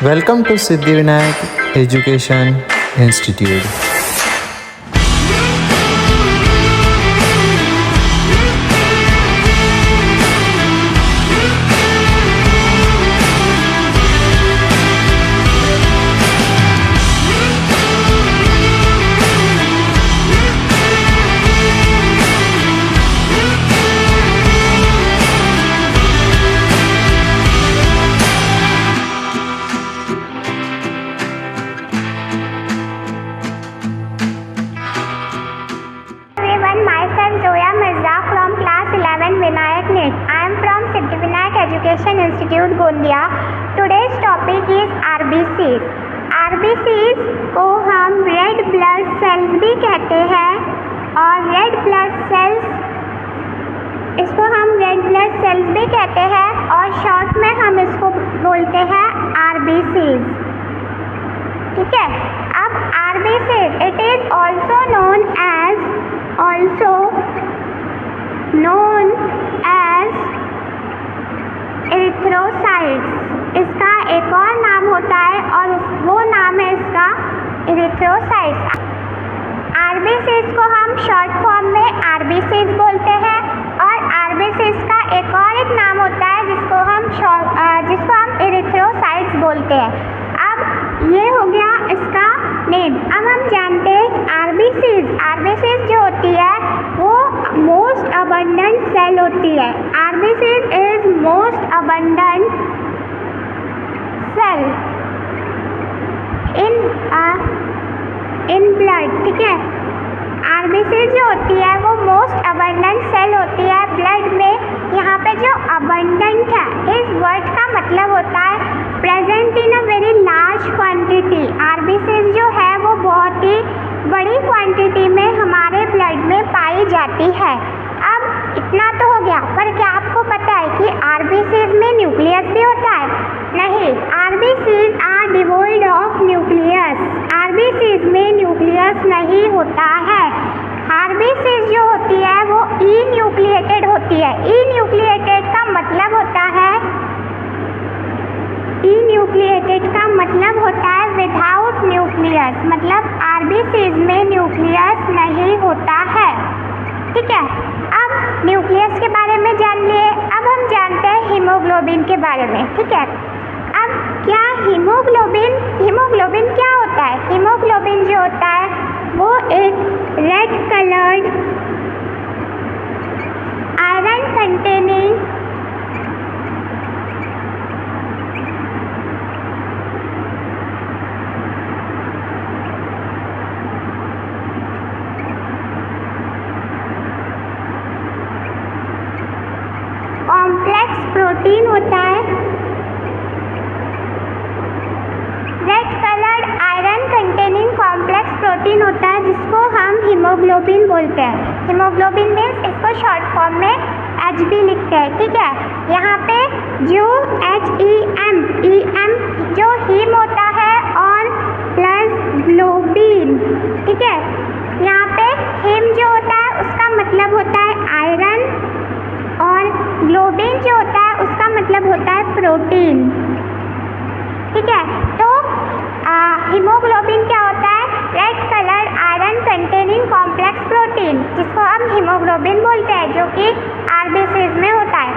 Welcome to Siddhivinayak Education Institute. Education Institute Gondia. Today's topic is RBCs. RBCs को हम red blood cells भी कहते हैं और रेड ब्लड सेल्स इसको हम रेड ब्लड सेल्स भी कहते हैं और शॉर्ट में हम इसको बोलते हैं RBCs। ठीक है, अब RBCs it is also known as erythrocytes. इसका एक और नाम होता है और वो नाम है इसका इरिथ्रोसाइट्स। आरबीसीज को हम शॉर्ट फॉर्म में आरबीसीज बोलते हैं और आरबीसीज का एक नाम होता है जिसको हम इरिथ्रोसाइट्स बोलते हैं। अब ये हो गया इसका नेम। अब हम जानते हैं आरबीसीज जो होती है वो मोस्ट अबंडेंट सेल होती है। RBCs is most abundant cell in blood. ठीक है, आरबीसीज जो होती है वो मोस्ट अबंडेंट सेल होती है ब्लड में। यहाँ पे जो अबंडेंट है इस वर्ड का मतलब होता है present in a very large quantity. RBCs जो है वो बहुत ही बड़ी क्वांटिटी में हमारे ब्लड में पाई जाती है। अब इतना तो हो गया, पर क्या आपको पता है कि आरबीसीज में न्यूक्लियस भी होता है? नहीं, RBCs are devoid of nucleus. RBCs में न्यूक्लियस नहीं होता है। आरबीसीज जो होती है वो इन्यूक्लिएटेड होती है। इन्यूक्लिएटेड का मतलब होता है विदाउट न्यूक्लियस, मतलब आरबीसीज में न्यूक्लियस नहीं होता है। ठीक है, अब न्यूक्लियस के बारे में जान लिए। अब हम जानते हैं हीमोग्लोबिन के बारे में। ठीक है, अब क्या हीमोग्लोबिन क्या होता है? हीमोग्लोबिन जो होता है वो एक red coloured iron containing complex protein होता है। Red coloured iron containing complex protein होता है जिसको हम हीमोग्लोबिन बोलते हैं। हीमोग्लोबिन मीन्स इसको शॉर्ट फॉर्म में एच भी लिखते हैं। ठीक है, यहाँ पे जो EM जो हीम होता है और प्लस ग्लोबिन। ठीक है, यहाँ पे हीम जो होता है उसका मतलब होता है आयरन और ग्लोबिन जो होता है उसका मतलब होता है प्रोटीन। ठीक है, तो हीमोग्लोबिन क्या होता है? Red colour iron containing complex protein जिसको हम हीमोग्लोबिन बोलते हैं, जो कि आरबीसीज में होता है।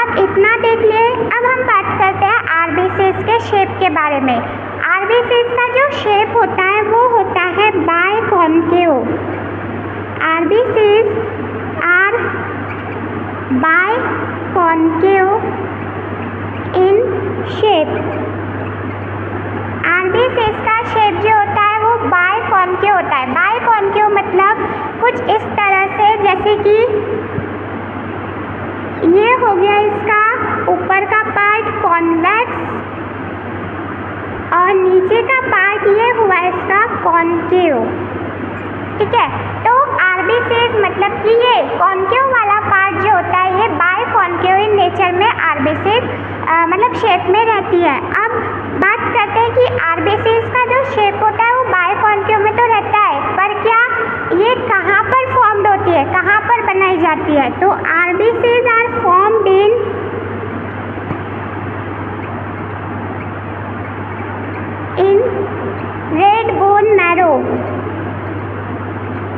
अब इतना देख लिए, अब हम बात करते हैं आरबीसीज के शेप के बारे में। आरबीसीज का जो शेप होता है वो होता है biconcave. RBCs are biconcave in shape. RBCs का शेप जो होता है वो बाइकॉन्केव होता है। बाइकॉन्केव मतलब कुछ इस तरह से, जैसे कि ये हो गया इसका ऊपर का पार्ट कॉन्वेक्स और नीचे का पार्ट ये हुआ इसका कॉन्केव। ठीक है, तो आरबीसीज मतलब कि ये कॉन्केव वाला पार्ट जो होता है ये बाइकॉन्केव इन नेचर में आरबीसीज मतलब शेप में रहती है। अब बात करते हैं कि आरबीसीज का जो शेप होता है वो बाइकॉन्केव में तो रहता है, पर क्या ये कहाँ पर फॉर्म्ड होती है, कहाँ पर बनाई जाती है? तो RBCs are formed in in red bone marrow,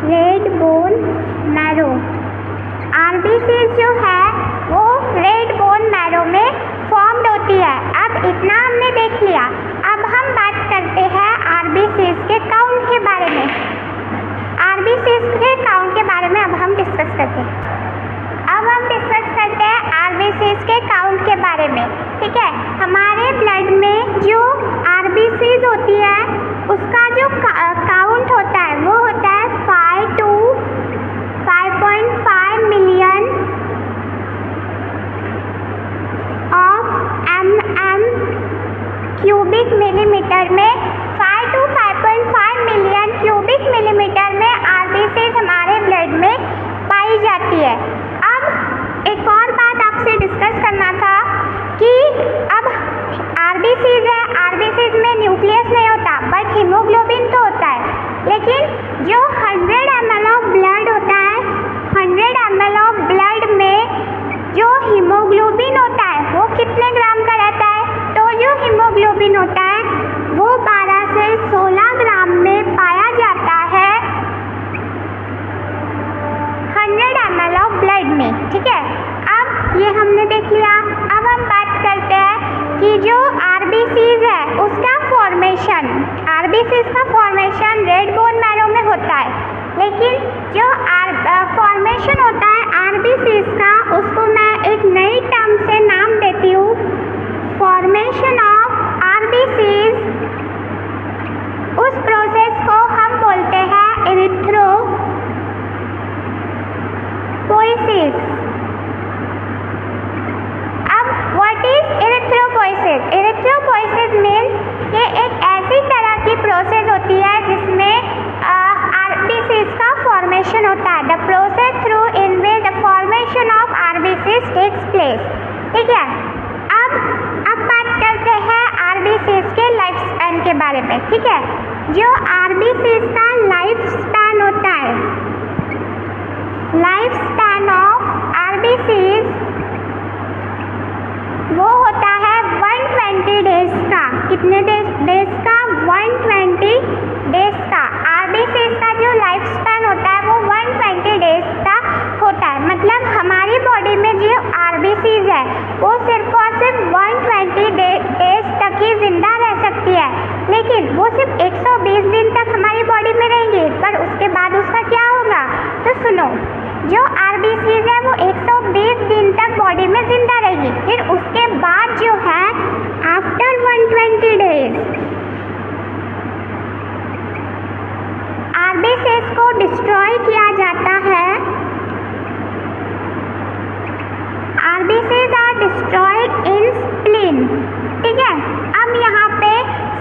red bone marrow. RBCs जो है वो रेड बोन मैरो में फॉर्म्ड होती है। अब इतना हमने देख लिया, अब हम बात करते हैं आरबीसीज के काउंट के बारे में। आरबीसीज के काउंट के बारे में अब हम डिस्कस करते हैं। अब हम डिस्कस करते हैं आरबीसीज के काउंट के बारे में, ठीक है। हमारे ब्लड में जो आरबीसीज होती है उसका जो काउंट होता है वो होता है 5 to 5.5 million of cubic millimetre में। 5 to 5.5 मिलियन क्यूबिक मिलीमीटर में आरबीसीज हमारे ब्लड में पाई जाती है। अब एक और बात आपसे डिस्कस करना था कि अब आरबीसीज है, आरबीसीज में न्यूक्लियस नहीं होता बट हीमोग्लोबिन तो होता है। लेकिन जो 100 ml ऑफ ब्लड होता है, 100 ml ऑफ ब्लड में जो हीमोग्लोबिन होता है वो कितने ग्राम का रहता है? तो जो हीमोग्लोबिन होता है वो 12 से 16 ग्राम में पाया जाता है 100 ml ऑफ ब्लड में, ठीक है। अब ये हमने देख लिया। अब हम बात करते हैं कि जो आरबीसीज है उसका फॉर्मेशन, आरबीसीज का फॉर्मेशन रेड बोन मैरो में होता है। लेकिन जो फॉर्मेशन होता है आरबीसीज का उसको मैं एक नई टर्म से नाम देती हूँ, फॉर्मेशन ऑफ आरबीसीज। उस प्रोसेस को हम बोलते हैं एरिथ्रोपोइसिस। अब what is erythropoiesis? Erythropoiesis means ये एक ऐसी तरह की प्रोसेस होती है जिसमें आरबीसीज का फॉर्मेशन होता है। The process through in which the formation of RBCs takes place, ठीक है। अब बात करते हैं आरबीसीज के लाइफ स्पैन के बारे में, ठीक है। जो आरबीसीज का लाइफ स्पैन होता है, लाइफ स्पैन ऑफ आरबीसीज वो होता है 120 डेज का। कितने डेज का? 120 डेज का। आरबीसीज का जो लाइफ स्पैन होता है वो 120 डेज का होता है। मतलब हमारी बॉडी में जो आरबीसीज है वो सिर्फ और सिर्फ 120 डेज तक ही जिंदा रह सकती है। लेकिन वो सिर्फ 120 दिन तक हमारी बॉडी में रहेंगी, पर उसके बाद उसका क्या होगा? तो सुनो, जो आरबीसीज है वो 120 दिन तक बॉडी में जिंदा रहेगी। फिर उसके बाद जो है आफ्टर 120 डेज आरबीसीज को डिस्ट्रॉय किया जाता है। RBCs are destroyed in spleen, ठीक है। अब यहाँ पे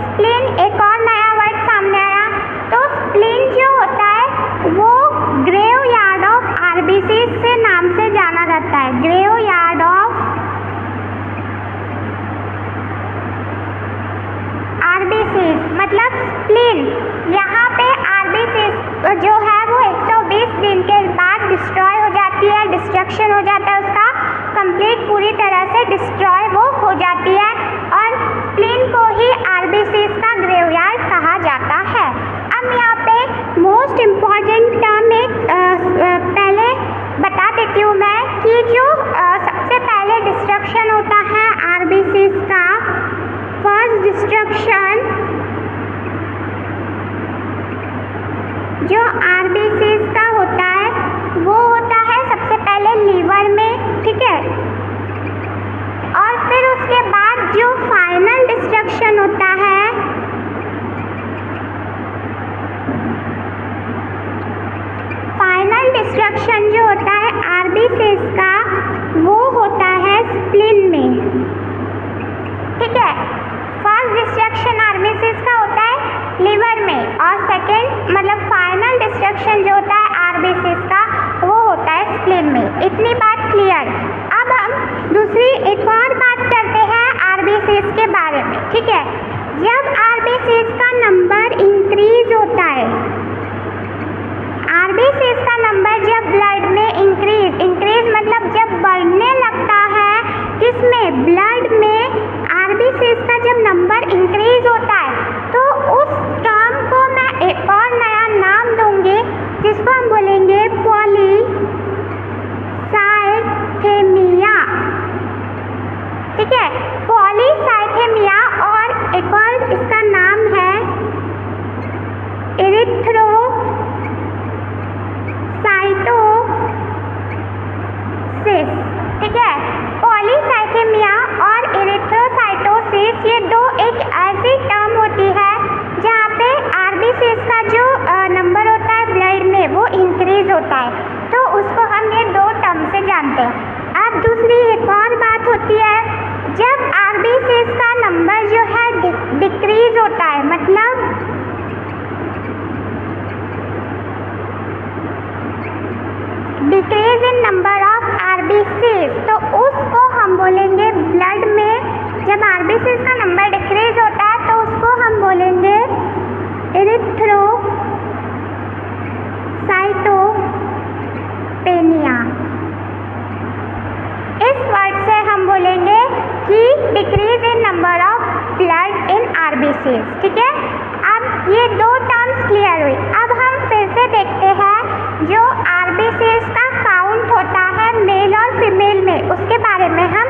स्प्लीन एक और नया वर्ड सामने आया। तो स्प्लीन जो होता है वो ग्रेव यार्ड ऑफ आरबीसीज से नाम से जाना जाता है। ग्रेव यार्ड ऑफ आरबीसीज मतलब स्प्लीन। यहाँ पे आरबीसीज जो है वो 120 दिन के बाद डिस्ट्रॉय हो जाती है, डिस्ट्रक्शन हो जाता है उसका, कंप्लीट पूरी तरह से डिस्ट्रॉय वो हो जाती है और स्प्लीन को ही आरबीसीज का ग्रेवयार्ड कहा जाता है। अब यहाँ पे मोस्ट इम्पॉर्टेंट टर्म एक पहले बता देती हूँ मैं कि जो सबसे पहले डिस्ट्रक्शन होता है आरबीसीज का, फर्स्ट डिस्ट्रक्शन जो आरबीसीज का होता है वो होता है सबसे पहले लीवर में, ठीक है। और फिर उसके बाद जो फाइनल डिस्ट्रक्शन होता है डिस्ट्रक्शन जो होता है आरबीसीज का वो होता है स्प्लीन में, ठीक है। फर्स्ट डिस्ट्रक्शन आरबीसीज का होता है लीवर में और सेकंड मतलब फाइनल डिस्ट्रक्शन जो होता है आरबीसीज का वो होता है स्प्लीन में। इतनी बात क्लियर। अब हम दूसरी एक और बात करते हैं आरबीसीज के बारे में, ठीक है। जब आरबीसीज का नंबर इंक्रीज होता है, आरबीसीज का नंबर जब ब्लड में इंक्रीज मतलब जब बढ़ने लगता है, किसमें? ब्लड में आरबीसीज का जब नंबर इंक्रीज होता है RBCs, ठीक है। अब ये दो टर्म्स क्लियर हुई। अब हम फिर से देखते हैं जो RBCs का काउंट होता है मेल और फीमेल में, उसके बारे में हम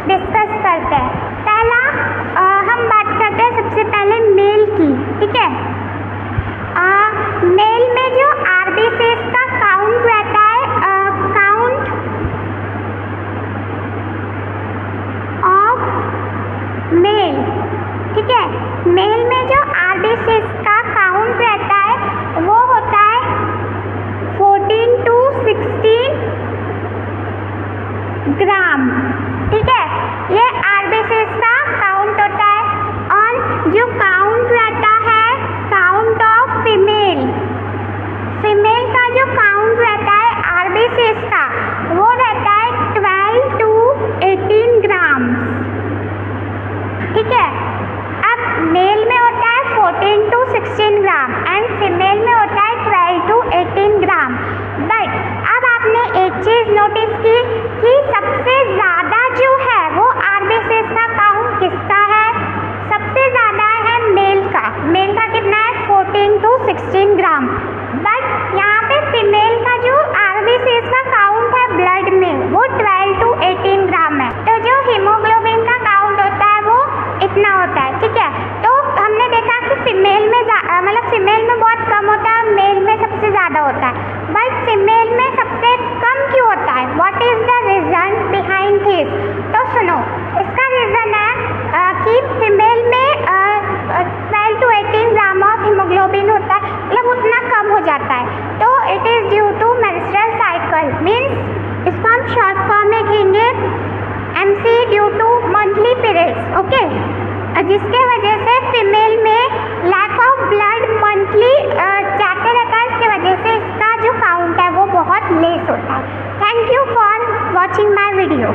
डिस्कस करते हैं। पहला हम बात करते हैं सबसे पहले मेल की, ठीक है। मेल में जो RBCs का काउंट रहता है, काउंट ऑफ मेल, ठीक है। मेल में जो RBCs का काउंट रहता है वो होता है 14 to 16 ग्राम, ठीक है। ये RBCs का काउंट होता है। और जो काउंट रहता है काउंट ऑफ फीमेल, फीमेल का जो काउंट रहता है RBCs का वो रहता है 12 to 18 ग्राम, ठीक है। अब मेल में होता है 14 to 16 ग्राम एंड फीमेल में होता है 12 to 18 ग्राम। बट अब आपने एक चीज़ नोटिस की कि सबसे ज़्यादा जो है वो RBCs का काउंट किसका है? सबसे ज़्यादा है मेल का। मेल का कितना है? 14 to 16 ग्राम। बट यहाँ पे फीमेल का जो RBCs का काउंट है ब्लड में वो 12 to 18 ग्राम है। तो जो हीमोग्लोबिन का काउंट होता है वो इतना होता है, ठीक है। तो हमने देखा कि फीमेल में मतलब फीमेल में बहुत कम होता है, मेल में सबसे ज़्यादा होता है। बट फीमेल में सबसे कम क्यों होता है? What is the reason behind this? तो सुनो, इसका रीज़न है कि फीमेल में 12 to 18 ग्राम ऑफ हीमोग्लोबिन होता है, मतलब उतना कम हो जाता है। तो it is due to menstrual cycle, means इसको हम शॉर्ट फॉर्म में कहेंगे MC due to monthly periods, okay. जिसके वजह से फीमेल में लैक ऑफ ब्लड मंथली जाते रहता है, इसकी वजह से इसका जो काउंट है वो बहुत लेस होता है। Thank you for watching my video.